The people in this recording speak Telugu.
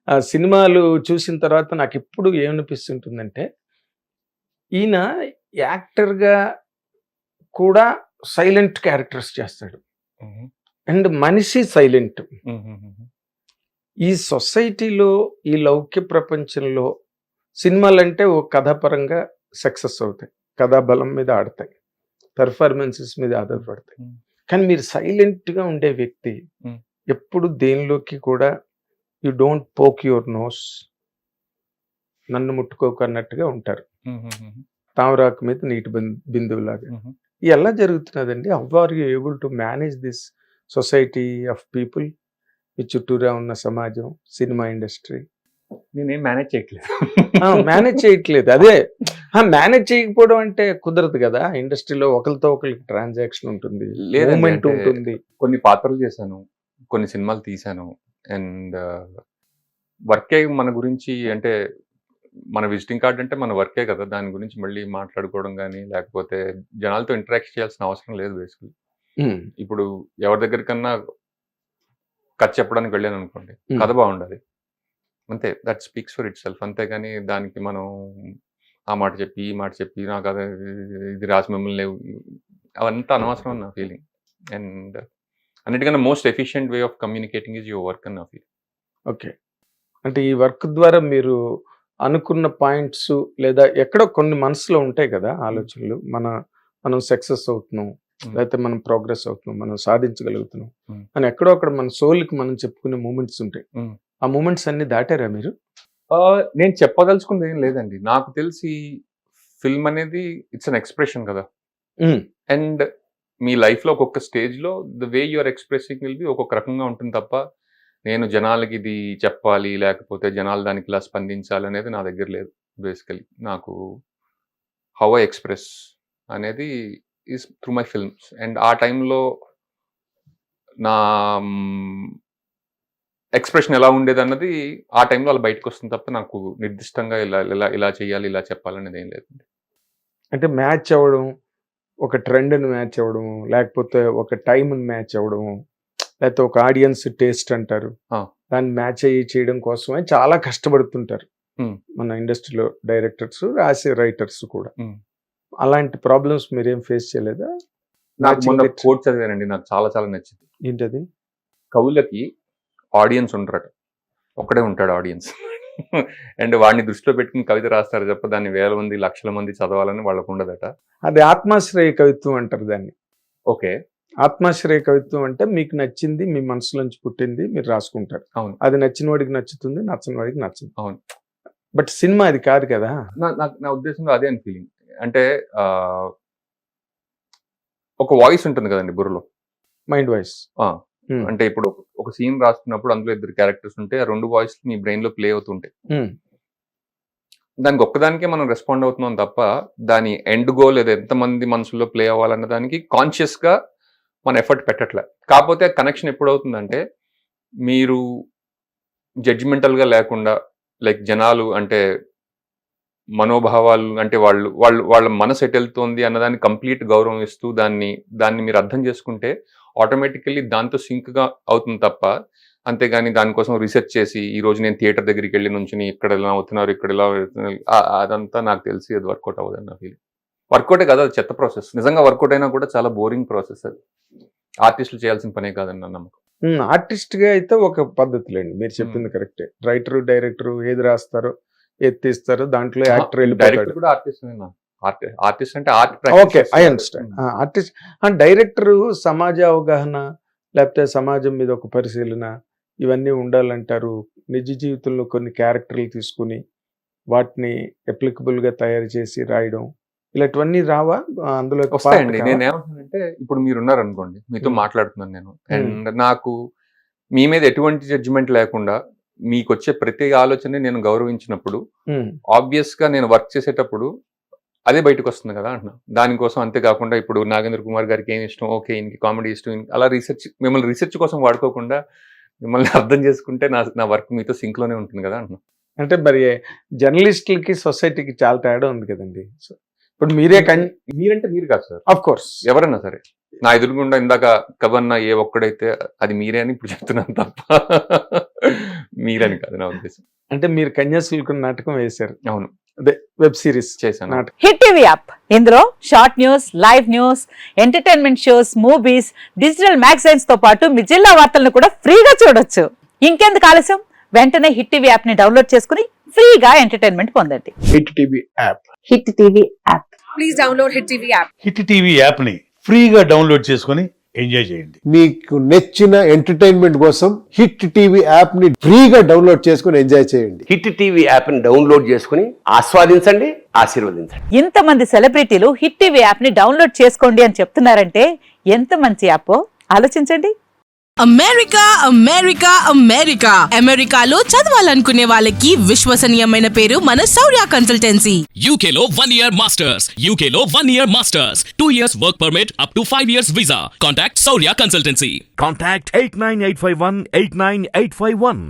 ఆ సినిమాలు చూసిన తర్వాత నాకెప్పుడు ఏమనిపిస్తుంటుందంటే, ఈయన యాక్టర్‌గా కూడా సైలెంట్ క్యారెక్టర్స్ చేస్తాడు. హుహు. అండ్ మనిషి సైలెంట్. హుహుహుహు. ఈ సొసైటీలో, ఈ లౌక్య ప్రపంచంలో సినిమాలంటే ఓ కథాపరంగా సక్సెస్ అవుతాయి. కథాబలం మీద ఆడతాయి. పెర్ఫార్మన్సెస్ మీద ఆధారపడతాయి. హ్మ్. కానీ మీరు సైలెంట్‌గా ఉండే వ్యక్తి హ్మ్. ఎప్పుడు దేనిలోకి కూడా you don't poke your nose. నన్ను ముట్టుకోకు అన్నట్టుగా ఉంటారు. హుహుహుహు. తామరాకు మీద నీటి బిందువులాగా. హుహు. ఎలా జరుగుతున్నదండి? How are you able to manage this society of people? మీ చుట్టూరా ఉన్న సమాజం, సినిమా ఇండస్ట్రీ. నేనేం మేనేజ్ చేయట్లేదు. మేనేజ్ చేయట్లేదు. అదే మేనేజ్ చేయకపోవడం అంటే కుదరదు కదా! ఇండస్ట్రీలో ఒకరితో ఒకరికి ట్రాన్సాక్షన్ ఉంటుంది. లేదండి. మూవ్‌మెంట్ అంటే ఉంటుంది. కొన్ని పాత్రలు చేశాను. కొన్ని సినిమాలు తీశాను. అండ్ వర్కే మన గురించి అంటే మన విజిటింగ్ కార్డ్ అంటే మన వర్కే కదా! దాని గురించి మళ్ళీ మాట్లాడుకోవడం గాని, లేకపోతే జనాలతో ఇంటరాక్ట్ చేయాల్సిన అవసరం లేదు బేసికల్లీ. హ్మ్. ఇప్పుడు ఎవరి దగ్గరికన్నా కథ చెప్పడానికి వెళ్ళాననుకోండి. హ్మ్. కథ బావుండాలి. అంతే. That speaks for itself. అంతేగాని దానికి మనం ఆ మాట చెప్పి, ఈ మాట చెప్పి నాకు అది ఇది రాసి మిమ్మల్ని అవంతా అనవసరం అని నా ఫీలింగ్. అండ్ అన్నిటికన్నా most efficient way of communicating is your work అని నా ఫీలింగ్. ఓకే. అంటే ఈ వర్క్ ద్వారా మీరు అనుకున్న పాయింట్స్ లేదా ఎక్కడో కొన్ని మనసులో ఉంటాయి కదా ఆలోచనలు. మనం సక్సెస్ అవుతున్నాం. హ్మ్. లేకపోతే మనం ప్రోగ్రెస్ అవుతున్నాం. మనం సాధించగలుగుతున్నాం. హ్మ్. అని ఎక్కడో అక్కడ మన సోల్‌కి మనం చెప్పుకునే మూమెంట్స్ ఉంటాయి. హ్మ్. ఆ మూమెంట్స్ అన్ని దాటారా మీరు? నేను చెప్పదలుచుకుంది ఏం లేదండి. నాకు తెలిసి ఫిల్మ్ అనేది ఇట్స్ అన్ ఎక్స్‌ప్రెషన్ కదా! హ్మ్. అండ్ మీ లైఫ్‌లో ఒక్కొక్క స్టేజ్‌లో the way you are expressing will be ఒక్కొక్క రకంగా ఉంటుంది తప్ప, నేను జనాలకి ఇది చెప్పాలి, లేకపోతే జనాలు దానికి ఇలా స్పందించాలి అనేది నా దగ్గర లేదు బేసికల్లీ. నాకు హౌ ఐ ఎక్స్‌ప్రెస్ అనేది is through my films. And ఆ టైంలో నా ఎక్స్‌ప్రెషన్ ఎలా ఉండేదన్నది ఆ టైంలో అలా బయటకొస్తుంది తప్ప, నాకు నిర్దిష్టంగా ఇలా ఇలా ఇలా చేయాలి, ఇలా చెప్పాలనేది ఏం లేదండి. అంటే మ్యాచ్ అవ్వడం, ఒక ట్రెండ్‌ని మ్యాచ్ అవ్వడము, లేకపోతే ఒక టైమ్‌ని మ్యాచ్ అవ్వడము, లేకపోతే ఒక ఆడియన్స్ టేస్ట్ అంటారు. ఆ! దాన్ని మ్యాచ్ అయ్యి చేయడం కోసమే చాలా కష్టపడుతుంటారు. హ్మ్. మన ఇండస్ట్రీలో డైరెక్టర్స్, రాసే రైటర్స్ కూడా. హ్మ్. అలాంటి ప్రాబ్లమ్స్ మీరేం ఫేస్ చేయలేదా? నాకు మొన్న మ్యాచింగ్ ఒక కోట్ చదివానండి. నాకు చాలా చాలా నచ్చింది. ఏంటది? కవులకి ఆడియన్స్ ఉండరట. ఒక్కడే ఉంటాడు ఆడియన్స్. అండ్ వాడిని దృష్టిలో పెట్టుకొని కవిత రాస్తారు తప్ప దాన్ని వేల మంది, లక్షల మంది చదవాలని వాళ్ళకుండదట. అది ఆత్మాశ్రయ కవిత్వం అంటారు దాన్ని. ఓకే. ఆత్మాశ్రయ కవిత్వం అంటే మీకు నచ్చింది, మీ మనసులోంచి పుట్టింది మీరు రాసుకుంటారు. అవును. అది నచ్చిన వాడికి నచ్చుతుంది, నచ్చని వాడికి నచ్చదు. అవును. బట్ సినిమా అది కాదు కదా! నా ఉద్దేశంలో అదే అని ఫీలింగ్. అంటే ఒక వాయిస్ ఉంటుంది కదండీ బుర్రలో. Mind voice. ఆ! హ్మ్. అంటే ఇప్పుడు ఒక సీన్ రాస్తున్నప్పుడు అందులో ఇద్దరు క్యారెక్టర్స్ ఉంటే, ఆ 2 వాయిస్‌లు మీ బ్రెయిన్‌లో ప్లే అవుతుంటాయి. హ్మ్. దానికి ఒక్కదానికే మనం రెస్పాండ్ అవుతున్నాం తప్ప, దాని ఎండ్ గోల్ లేదా ఎంతమంది మనసుల్లో ప్లే అవ్వాలన్న దానికి కాన్షియస్‌గా మన ఎఫర్ట్ పెట్టట్లే. కాపోతే కనెక్షన్ ఎప్పుడవుతుందంటే, మీరు జడ్జ్‌మెంటల్‌గా లేకుండా లైక్ జనాలు అంటే మనోభావాలు అంటే వాళ్ళ మనసు ఎటెళ్తోంది అన్నదాన్ని కంప్లీట్ గౌరవం ఇస్తూ దాన్ని మీరు అర్థం చేసుకుంటే ఆటోమేటికల్లీ దాంతో సింక్‌గా అవుతుంది తప్ప, అంతేగాని దానికోసం రిసర్చ్ చేసి ఈరోజు నేను థియేటర్ దగ్గరికెళ్ళి నుంచొని ఇక్కడ ఇలా అవుతున్నారు, ఇక్కడ ఇలా అవుతున్నారు అదంతా నాకు తెలిసి అది వర్కౌట్ అవ్వదని నా ఫీలింగ్. వర్కౌటే కాదు అది చెత్త ప్రాసెస్. నిజంగా వర్కౌట్ అయినా కూడా చాలా బోరింగ్ ప్రాసెస్ అది. ఆర్టిస్టులు చేయాల్సిన పనే కాదని నా నమ్మకం. ఆర్టిస్ట్‌గా అయితే ఒక పద్ధతిలేండి. మీరు చెప్పింది కరెక్టే. రైటరు, డైరెక్టరు ఏది రాస్తారో, ఏది తీస్తారో దాంట్లో యాక్టర్ డైరెక్టర్ ఎళ్ళిపోతాడు. కూడా ఆర్టిస్టేనా? ఆర్టిస్ట్ అంటే ఆర్ట్ ఓకే. ప్రాక్టీస్ ఐ చేస్తున్నారు. అండర్‌స్టాండ్. ఆర్టిస్ట్ డైరెక్టరు సమాజ అవగాహన, లేకపోతే సమాజం మీద ఒక పరిశీలన ఇవన్నీ ఉండాలంటారు. నిజ జీవితంలో కొన్ని క్యారెక్టర్‌లు తీసుకొని, వాటిని అప్లికబుల్‌గా తయారు చేసి రాయడం. ఇలాంటివన్నీ రావా? అందులో ఒక పార్ట్ వస్తాయండి. కావా? నేనేమంటున్నానంటే ఇప్పుడు మీరున్నారనుకోండి. మీతో హ్మ్. మాట్లాడుతున్నాను నేను. హ్మ్. అండ్ నాకు మీ మీద ఎటువంటి జడ్జ్‌మెంట్ లేకుండా మీకొచ్చే ప్రతి ఆలోచనని నేను గౌరవించినప్పుడు హ్మ్. ఆబ్వియస్‌గా నేను వర్క్ చేసేటప్పుడు అదే బయటకొస్తుంది కదా! అంటున్నా. దానికోసం అంతే కాకుండా ఇప్పుడు 'నాగేంద్ర కుమార్' గారికి ఏమి ఇష్టం, ఓకే. ఈయనకి కామెడీ ఇష్టం. అలా మిమ్మల్ని రిసర్చ్ కోసం వాడుకోకుండా మిమ్మల్ని అర్థం చేసుకుంటే నా వర్క్ మీతో సింక్‌లోనే ఉంటుంది కదా! అంటున్నా. అంటే మరి జర్నలిస్ట్‌లకి, సొసైటీకి చాలా తేడా ఉంది కదండీ! ఇప్పుడు మీరే మీరంటే మీరు కాదు సార్, ఆఫ్ కోర్స్ ఎవరన్నా సరే. నా ఎదురుగుండా ఇందాక కవన్న ఏ ఒక్కడైతే అది మీరే అని ఇప్పుడు చెప్తున్నాను తప్ప మీరని కాదు నా ఉద్దేశం. అంటే మీరు కన్యాశుల్కం నాటకం వేశారు. అవును, అదే వెబ్ సిరీస్ చేశాను. నాటకం. హిట్ టీవీ యాప్, ఇందులో short news, live news, entertainment shows, movies, digital magazines తో పాటు మీ జిల్లా వార్తలను కూడా ఫ్రీగా చూడొచ్చు. ఇంకెందుకు ఆలస్యం, వెంటనే హిట్ టీవీ యాప్ ని డౌన్లోడ్ చేసుకుని ఫ్రీగా ఎంటర్టైన్మెంట్ పొందండి. Hit TV app. Hit TV app. Please download Hit TV app. Hit TV యాప్ని ఫ్రీగా డౌన్లోడ్ చేసుకొని ఎంజాయ్ చేయండి. మీకు నచ్చిన ఎంటర్టైన్మెంట్ కోసం హిట్ టీవీ యాప్ ని ఫ్రీగా డౌన్లోడ్ చేసుకుని ఎంజాయ్ చేయండి. హిట్ టీవీ యాప్ని డౌన్లోడ్ చేసుకుని ఆస్వాదించండి, ఆశీర్వదించండి. ఇంతమంది సెలబ్రిటీలు హిట్ టీవీ యాప్ ని డౌన్లోడ్ చేసుకోండి అని చెప్తున్నారంటే ఎంత మంచి యాప్ ఆలోచించండి. అమెరికా అమెరికా అమెరికా అమెరికాలో చదవాలనుకునే వాళ్ళకి విశ్వసనీయమైన పేరు మన శౌర్య కన్సల్టెన్సీ. UK లో 1 year masters, UK లో 1 year masters, 2 years work permit up to 5 years visa. Contact Saurya Consultancy. Contact 89851 89851.